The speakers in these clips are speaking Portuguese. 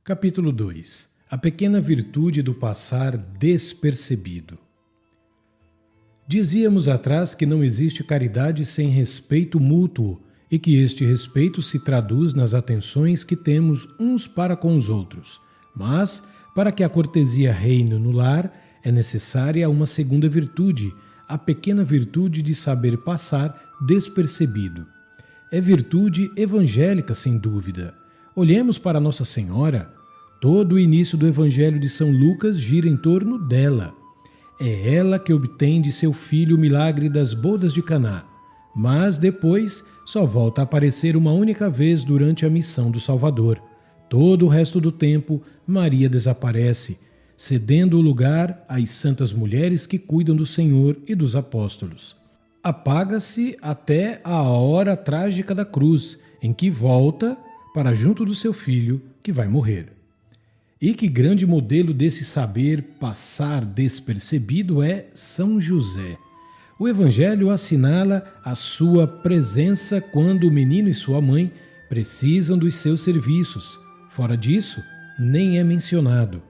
Capítulo 2. A pequena virtude do passar despercebido. Dizíamos atrás que não existe caridade sem respeito mútuo e que este respeito se traduz nas atenções que temos uns para com os outros. Mas, para que a cortesia reine no lar, é necessária uma segunda virtude, a pequena virtude de saber passar despercebido. É virtude evangélica, sem dúvida. Olhemos para Nossa Senhora. Todo o início do Evangelho de São Lucas gira em torno dela. É ela que obtém de seu filho o milagre das bodas de Caná, mas depois só volta a aparecer uma única vez durante a missão do Salvador. Todo o resto do tempo, Maria desaparece, cedendo o lugar às santas mulheres que cuidam do Senhor e dos apóstolos. Apaga-se até a hora trágica da cruz, em que volta para junto do seu filho, que vai morrer. E que grande modelo desse saber passar despercebido é São José. O Evangelho assinala a sua presença quando o menino e sua mãe precisam dos seus serviços. Fora disso, nem é mencionado.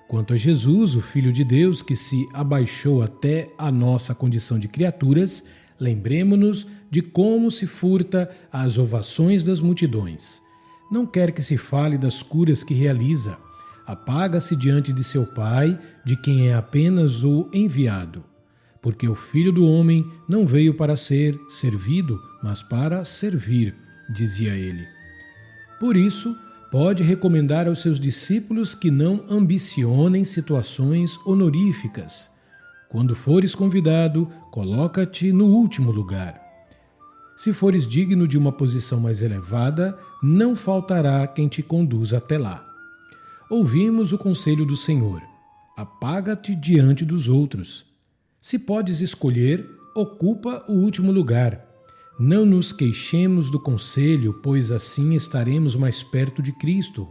Quanto a Jesus, o Filho de Deus, que se abaixou até a nossa condição de criaturas, lembremo-nos de como se furta às ovações das multidões. Não quer que se fale das curas que realiza. Apaga-se diante de seu Pai, de quem é apenas o enviado. Porque o Filho do Homem não veio para ser servido, mas para servir, dizia ele. Por isso, pode recomendar aos seus discípulos que não ambicionem situações honoríficas. Quando fores convidado, coloca-te no último lugar. Se fores digno de uma posição mais elevada, não faltará quem te conduza até lá. Ouvimos o conselho do Senhor: apaga-te diante dos outros. Se podes escolher, ocupa o último lugar. Não nos queixemos do conselho, pois assim estaremos mais perto de Cristo.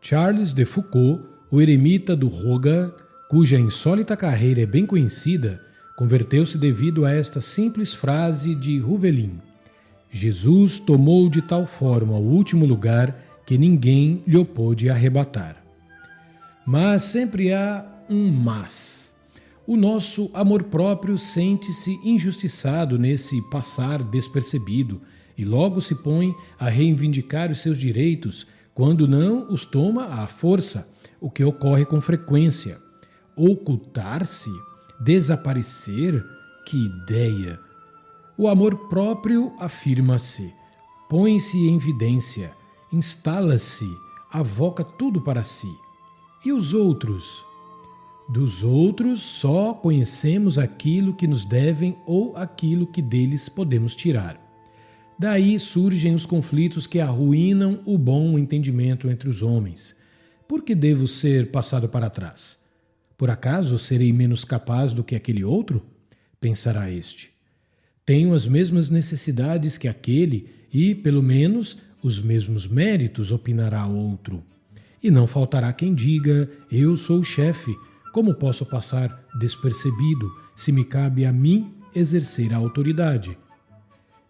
Charles de Foucault, o eremita do Roga, cuja insólita carreira é bem conhecida, converteu-se devido a esta simples frase de Ruvellin: Jesus tomou de tal forma o último lugar que ninguém lhe pôde arrebatar. Mas sempre há um mas. O nosso amor próprio sente-se injustiçado nesse passar despercebido e logo se põe a reivindicar os seus direitos, quando não os toma à força, o que ocorre com frequência. Ocultar-se? Desaparecer? Que ideia! O amor próprio afirma-se, põe-se em evidência, instala-se, avoca tudo para si. E os outros? Dos outros só conhecemos aquilo que nos devem ou aquilo que deles podemos tirar. Daí surgem os conflitos que arruinam o bom entendimento entre os homens. Por que devo ser passado para trás? Por acaso serei menos capaz do que aquele outro? Pensará este. Tenho as mesmas necessidades que aquele e, pelo menos, os mesmos méritos, opinará outro. E não faltará quem diga: eu sou o chefe. Como posso passar despercebido se me cabe a mim exercer a autoridade?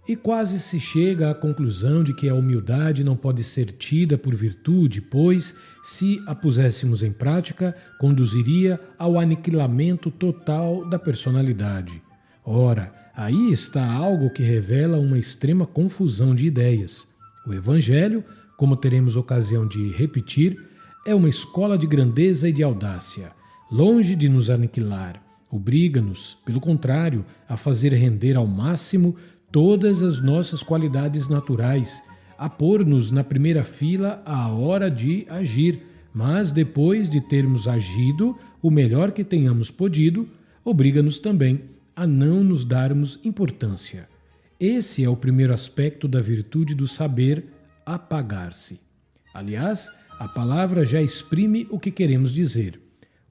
E quase se chega à conclusão de que a humildade não pode ser tida por virtude, pois, se a puséssemos em prática, conduziria ao aniquilamento total da personalidade. Ora, aí está algo que revela uma extrema confusão de ideias. O Evangelho, como teremos ocasião de repetir, é uma escola de grandeza e de audácia. Longe de nos aniquilar, obriga-nos, pelo contrário, a fazer render ao máximo todas as nossas qualidades naturais, a pôr-nos na primeira fila à hora de agir, mas depois de termos agido o melhor que tenhamos podido, obriga-nos também a não nos darmos importância. Esse é o primeiro aspecto da virtude do saber apagar-se. Aliás, a palavra já exprime o que queremos dizer.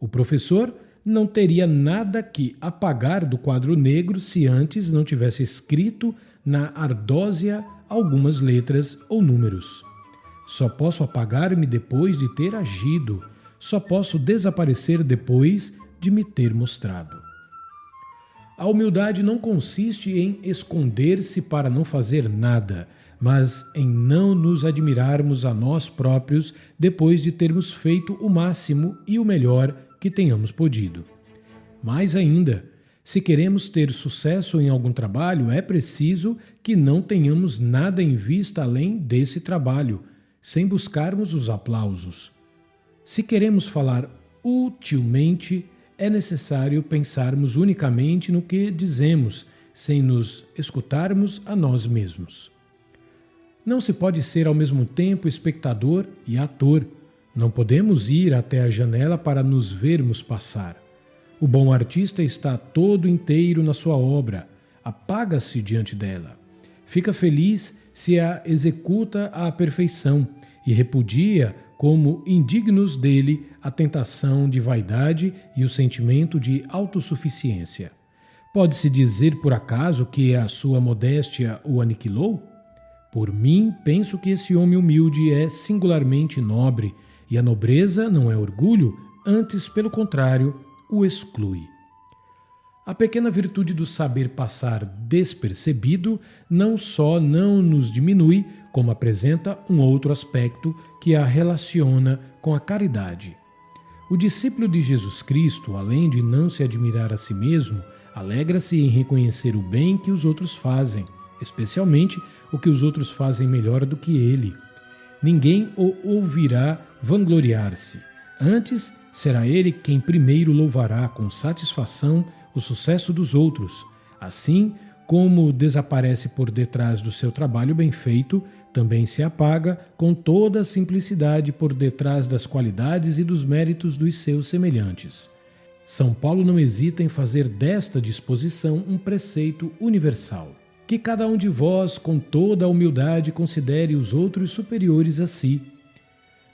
O professor não teria nada que apagar do quadro negro se antes não tivesse escrito na ardósia algumas letras ou números. Só posso apagar-me depois de ter agido. Só posso desaparecer depois de me ter mostrado. A humildade não consiste em esconder-se para não fazer nada, mas em não nos admirarmos a nós próprios depois de termos feito o máximo e o melhor que tenhamos podido. Mais ainda, se queremos ter sucesso em algum trabalho, é preciso que não tenhamos nada em vista além desse trabalho, sem buscarmos os aplausos. Se queremos falar utilmente, é necessário pensarmos unicamente no que dizemos, sem nos escutarmos a nós mesmos. Não se pode ser ao mesmo tempo espectador e ator. Não podemos ir até a janela para nos vermos passar. O bom artista está todo inteiro na sua obra, apaga-se diante dela. Fica feliz se a executa à perfeição e repudia como indignos dele a tentação de vaidade e o sentimento de autossuficiência. Pode-se dizer por acaso que a sua modéstia o aniquilou? Por mim, penso que esse homem humilde é singularmente nobre, e a nobreza não é orgulho, antes, pelo contrário, o exclui. A pequena virtude do saber passar despercebido não só não nos diminui, como apresenta um outro aspecto que a relaciona com a caridade. O discípulo de Jesus Cristo, além de não se admirar a si mesmo, alegra-se em reconhecer o bem que os outros fazem, especialmente o que os outros fazem melhor do que ele. Ninguém o ouvirá vangloriar-se. Antes, será ele quem primeiro louvará com satisfação o sucesso dos outros. Assim como desaparece por detrás do seu trabalho bem feito, também se apaga com toda a simplicidade por detrás das qualidades e dos méritos dos seus semelhantes. São Paulo não hesita em fazer desta disposição um preceito universal. Que cada um de vós, com toda a humildade, considere os outros superiores a si.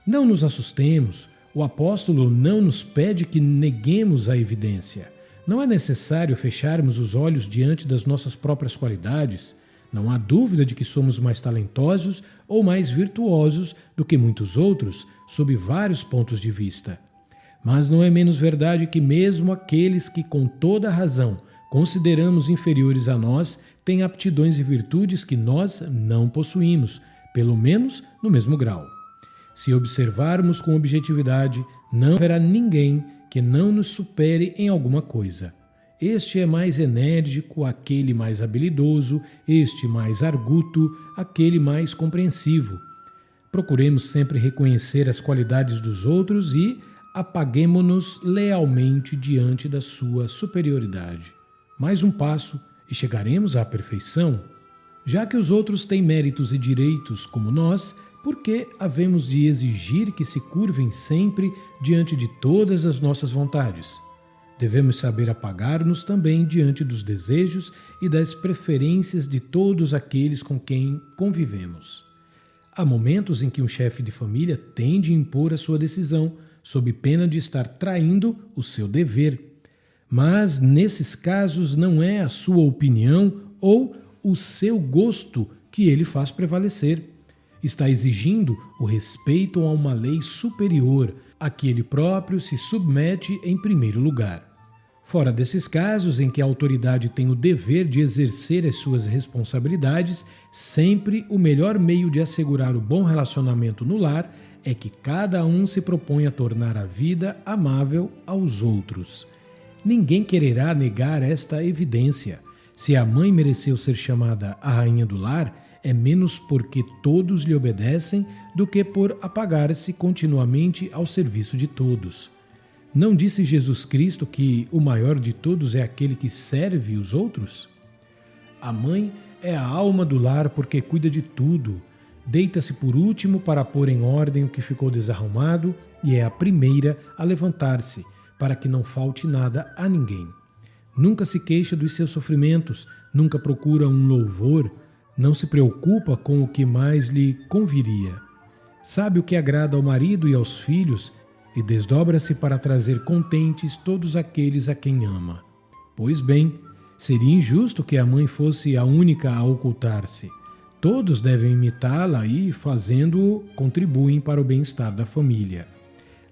Não nos assustemos, o apóstolo não nos pede que neguemos a evidência. Não é necessário fecharmos os olhos diante das nossas próprias qualidades. Não há dúvida de que somos mais talentosos ou mais virtuosos do que muitos outros, sob vários pontos de vista. Mas não é menos verdade que mesmo aqueles que, com toda a razão, consideramos inferiores a nós, têm aptidões e virtudes que nós não possuímos, pelo menos no mesmo grau. Se observarmos com objetividade, não haverá ninguém que não nos supere em alguma coisa. Este é mais enérgico, aquele mais habilidoso, este mais arguto, aquele mais compreensivo. Procuremos sempre reconhecer as qualidades dos outros e apaguemo-nos lealmente diante da sua superioridade. Mais um passo e chegaremos à perfeição. Já que os outros têm méritos e direitos como nós, por que havemos de exigir que se curvem sempre diante de todas as nossas vontades? Devemos saber apagar-nos também diante dos desejos e das preferências de todos aqueles com quem convivemos. Há momentos em que um chefe de família tem de impor a sua decisão, sob pena de estar traindo o seu dever. Mas, nesses casos, não é a sua opinião ou o seu gosto que ele faz prevalecer. Está exigindo o respeito a uma lei superior, a que ele próprio se submete em primeiro lugar. Fora desses casos em que a autoridade tem o dever de exercer as suas responsabilidades, sempre o melhor meio de assegurar o bom relacionamento no lar é que cada um se propõe a tornar a vida amável aos outros. Ninguém quererá negar esta evidência. Se a mãe mereceu ser chamada a rainha do lar, é menos porque todos lhe obedecem do que por apagar-se continuamente ao serviço de todos. Não disse Jesus Cristo que o maior de todos é aquele que serve os outros? A mãe é a alma do lar porque cuida de tudo. Deita-se por último para pôr em ordem o que ficou desarrumado e é a primeira a levantar-se, para que não falte nada a ninguém. Nunca se queixa dos seus sofrimentos, nunca procura um louvor, não se preocupa com o que mais lhe conviria. Sabe o que agrada ao marido e aos filhos e desdobra-se para trazer contentes todos aqueles a quem ama. Pois bem, seria injusto que a mãe fosse a única a ocultar-se. Todos devem imitá-la e, fazendo-o, contribuem para o bem-estar da família.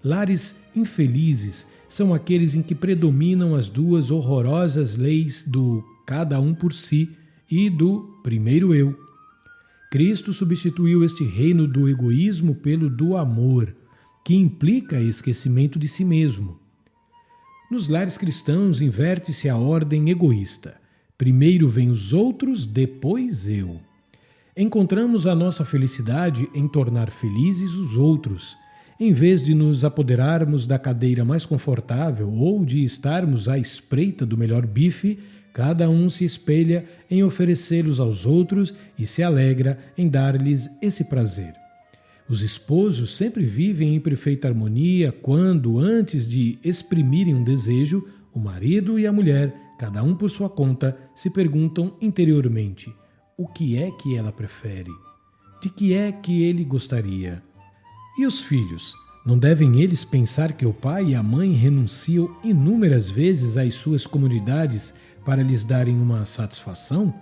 Lares infelizes são aqueles em que predominam as duas horrorosas leis do cada um por si e do primeiro eu. Cristo substituiu este reino do egoísmo pelo do amor, que implica esquecimento de si mesmo. Nos lares cristãos inverte-se a ordem egoísta. Primeiro vêm os outros, depois eu. Encontramos a nossa felicidade em tornar felizes os outros, em vez de nos apoderarmos da cadeira mais confortável ou de estarmos à espreita do melhor bife. Cada um se espelha em oferecê-los aos outros e se alegra em dar-lhes esse prazer. Os esposos sempre vivem em perfeita harmonia quando, antes de exprimirem um desejo, o marido e a mulher, cada um por sua conta, se perguntam interiormente: o que é que ela prefere? De que é que ele gostaria? E os filhos? Não devem eles pensar que o pai e a mãe renunciam inúmeras vezes às suas comunidades para lhes darem uma satisfação?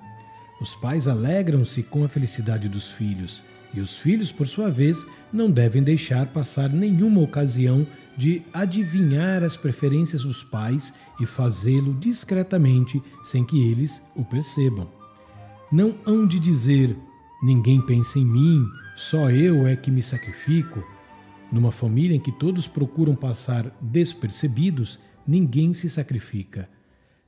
Os pais alegram-se com a felicidade dos filhos, e os filhos, por sua vez, não devem deixar passar nenhuma ocasião de adivinhar as preferências dos pais e fazê-lo discretamente, sem que eles o percebam. Não hão de dizer: ninguém pensa em mim, só eu é que me sacrifico. Numa família em que todos procuram passar despercebidos, ninguém se sacrifica.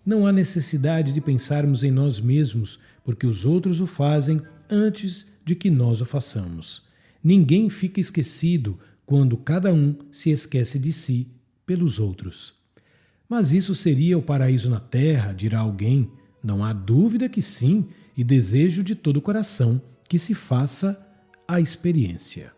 Não há necessidade de pensarmos em nós mesmos, porque os outros o fazem antes de que nós o façamos. Ninguém fica esquecido quando cada um se esquece de si pelos outros. Mas isso seria o paraíso na terra, dirá alguém. Não há dúvida que sim, e desejo de todo o coração que se faça a experiência.